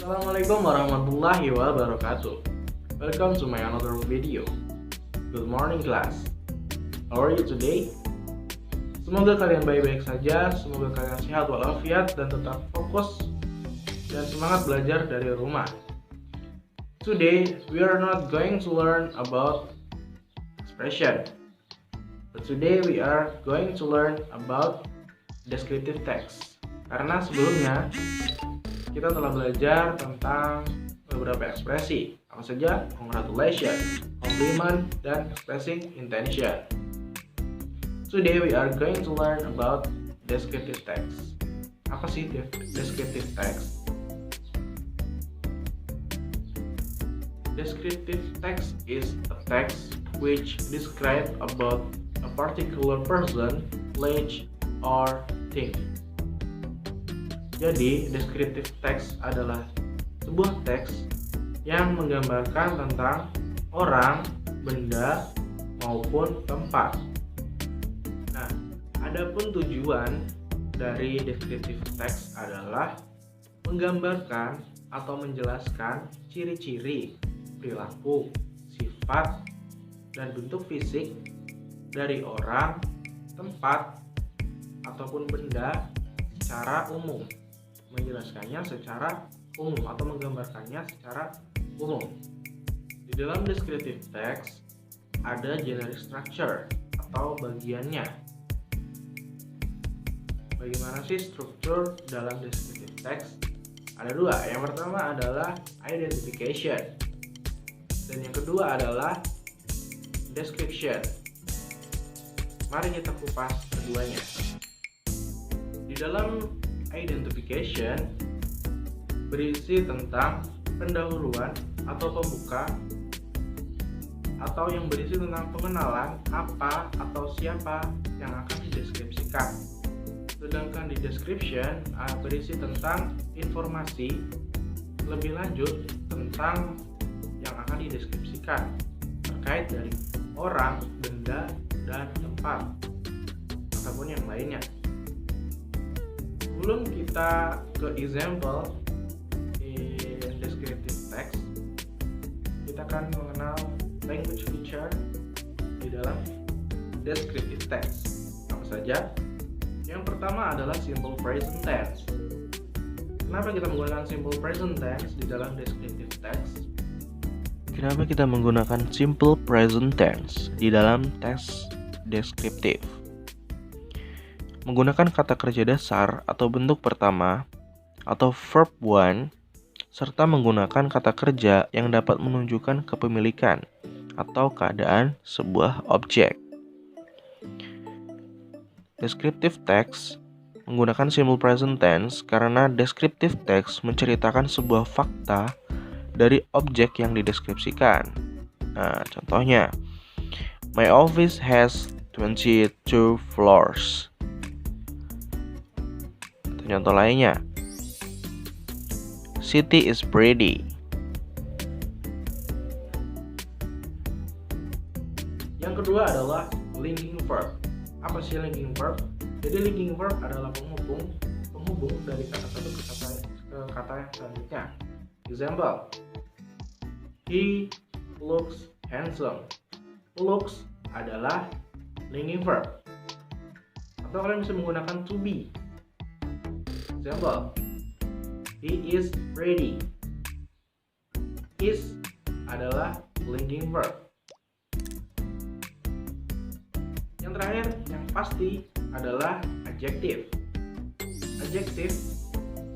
Assalamualaikum warahmatullahi wabarakatuh. Welcome to my another video. Good morning class. How are you today? Semoga kalian baik-baik saja, semoga kalian sehat walafiat dan tetap fokus dan semangat belajar dari rumah. Today we are not going to learn about expression, but today we are going to learn about descriptive text. Karena sebelumnya kita telah belajar tentang beberapa ekspresi, apa saja? Congratulations, compliment, dan expressing intention. Today we are going to learn about descriptive text. Apa sih descriptive text? Descriptive text is a text which describes about a particular person, place, or thing. Jadi, descriptive text adalah sebuah teks yang menggambarkan tentang orang, benda, maupun tempat. Nah, adapun tujuan dari descriptive text adalah menggambarkan atau menjelaskan ciri-ciri, perilaku, sifat, dan bentuk fisik dari orang, tempat, ataupun benda secara umum. Menjelaskannya secara umum atau menggambarkannya secara umum. Di dalam descriptive text ada generic structure atau bagiannya. Bagaimana sih struktur dalam descriptive text? Ada dua. Yang pertama adalah identification dan yang kedua adalah description. Mari kita kupas keduanya. Di dalam identification berisi tentang pendahuluan atau pembuka atau yang berisi tentang pengenalan apa atau siapa yang akan dideskripsikan. Sedangkan di description berisi tentang informasi lebih lanjut tentang yang akan dideskripsikan terkait dari orang, benda, dan tempat ataupun yang lainnya. Sebelum kita ke example in descriptive text, kita akan mengenal language feature di dalam descriptive text. Apa saja? Yang pertama adalah simple present tense. Kenapa kita menggunakan simple present tense di dalam descriptive text? Kenapa kita menggunakan simple present tense di dalam teks deskriptif? Menggunakan kata kerja dasar atau bentuk pertama atau verb one serta menggunakan kata kerja yang dapat menunjukkan kepemilikan atau keadaan sebuah objek. Descriptive text menggunakan simple present tense karena descriptive text menceritakan sebuah fakta dari objek yang dideskripsikan. Nah, contohnya, my office has 22 floors. Contoh lainnya, city is pretty. Yang kedua adalah linking verb. Apa sih linking verb? Jadi linking verb adalah penghubung dari kata satu ke kata yang selanjutnya. Example, he looks handsome. Looks adalah linking verb. Atau kalian bisa menggunakan to be. Example, he is ready. Is adalah linking verb. Yang terakhir, yang pasti adalah adjective. Adjective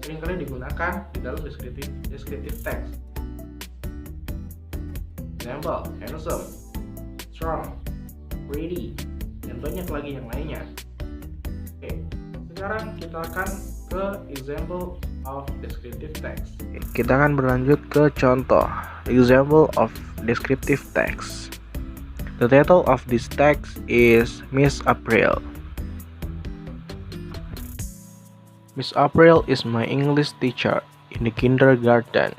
seringkali digunakan di dalam descriptive text. Example, handsome, strong, pretty, dan banyak lagi yang lainnya. Oke, sekarang kita akan ke example of descriptive text. Kita akan berlanjut ke contoh example of descriptive text. The title of this text is Miss April. Miss April is my English teacher in the kindergarten,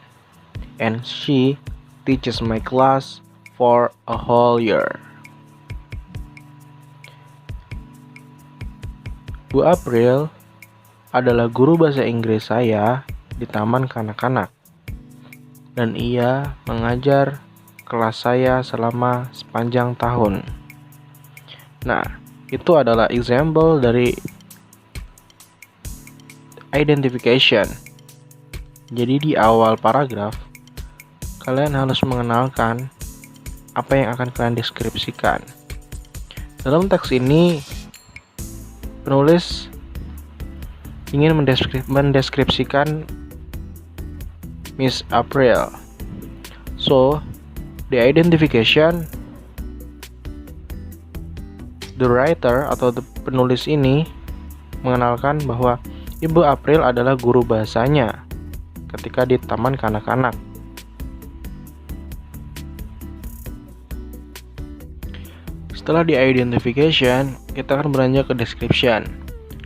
and she teaches my class for a whole year. Bu April adalah guru bahasa Inggris saya di taman kanak-kanak dan ia mengajar kelas saya selama sepanjang tahun. Nah, itu adalah example dari identification. Jadi di awal paragraf, kalian harus mengenalkan apa yang akan kalian deskripsikan. Dalam teks ini, penulis ingin mendeskripsikan Miss April. So, the identification, the writer atau penulis ini mengenalkan bahwa Ibu April adalah guru bahasanya ketika di taman kanak-kanak. Setelah di identification, kita akan beranjak ke description.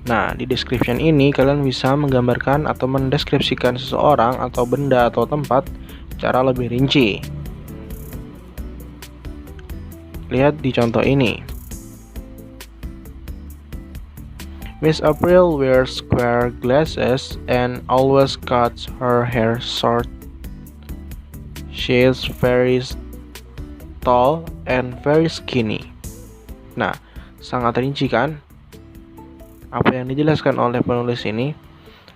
Nah, di description ini kalian bisa menggambarkan atau mendeskripsikan seseorang atau benda atau tempat secara lebih rinci. Lihat di contoh ini. Miss April wears square glasses and always cuts her hair short. She is very tall and very skinny. Nah, sangat rinci kan apa yang dijelaskan oleh penulis ini?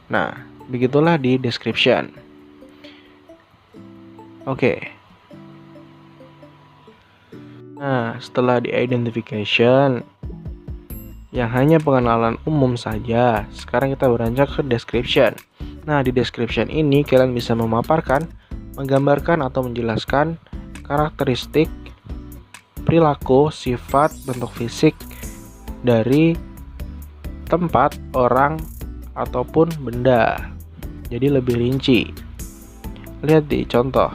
Nah, begitulah di description. Oke. Nah, setelah di identification yang hanya pengenalan umum saja, sekarang kita beranjak ke description. Nah, di description ini kalian bisa memaparkan, menggambarkan atau menjelaskan karakteristik, perilaku, sifat, bentuk fisik dari tempat, orang, ataupun benda. Jadi lebih rinci. Lihat di contoh.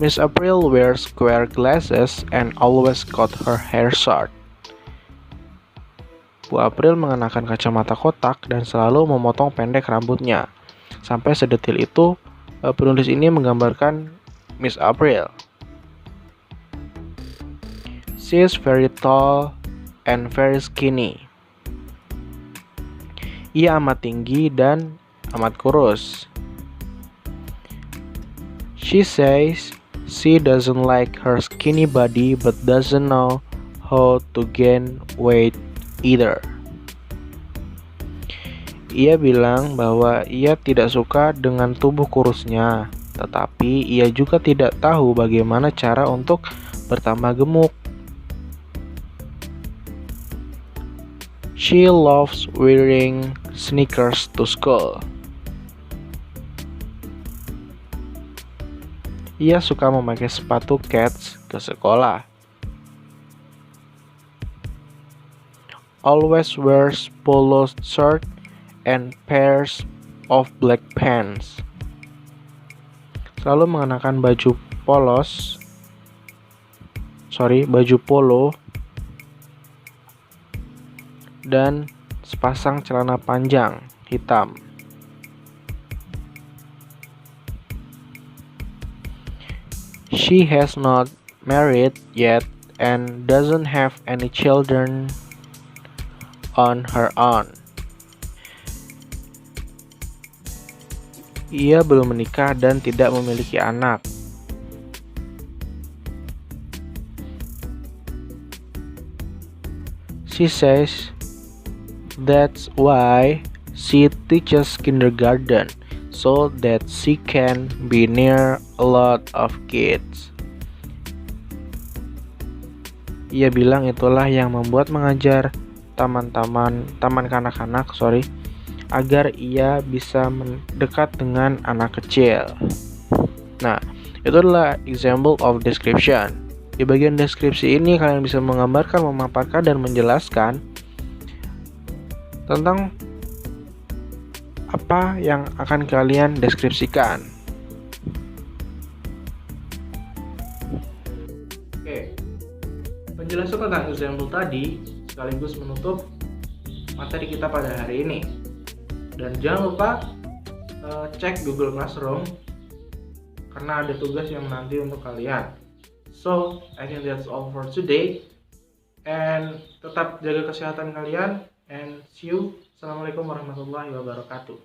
Miss April wears square glasses and always cut her hair short. Bu April mengenakan kacamata kotak dan selalu memotong pendek rambutnya. Sampai sedetil itu, penulis ini menggambarkan Miss April. She is very tall and very skinny. Ia amat tinggi dan amat kurus. She says she doesn't like her skinny body but doesn't know how to gain weight either. Ia bilang bahwa ia tidak suka dengan tubuh kurusnya, tetapi ia juga tidak tahu bagaimana cara untuk bertambah gemuk. She loves wearing sneakers to school. Ia suka memakai sepatu kets ke sekolah. Always wears polo shirt and pairs of black pants. Selalu mengenakan baju polo dan sepasang celana panjang hitam. She has not married yet and doesn't have any children on her own. Ia belum menikah dan tidak memiliki anak. She says that's why she teaches kindergarten, so that she can be near a lot of kids. Ia bilang itulah yang membuat mengajar taman kanak-kanak, agar ia bisa mendekat dengan anak kecil. Nah, itu adalah example of description. Di bagian deskripsi ini kalian bisa menggambarkan, memaparkan, dan menjelaskan tentang apa yang akan kalian deskripsikan. Oke, penjelasan tentang example tadi sekaligus menutup materi kita pada hari ini. Dan jangan lupa cek Google Classroom karena ada tugas yang menanti untuk kalian. So, I think that's all for today. And tetap jaga kesehatan kalian. And see you. Assalamualaikum warahmatullahi wabarakatuh.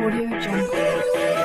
Audio Jungle.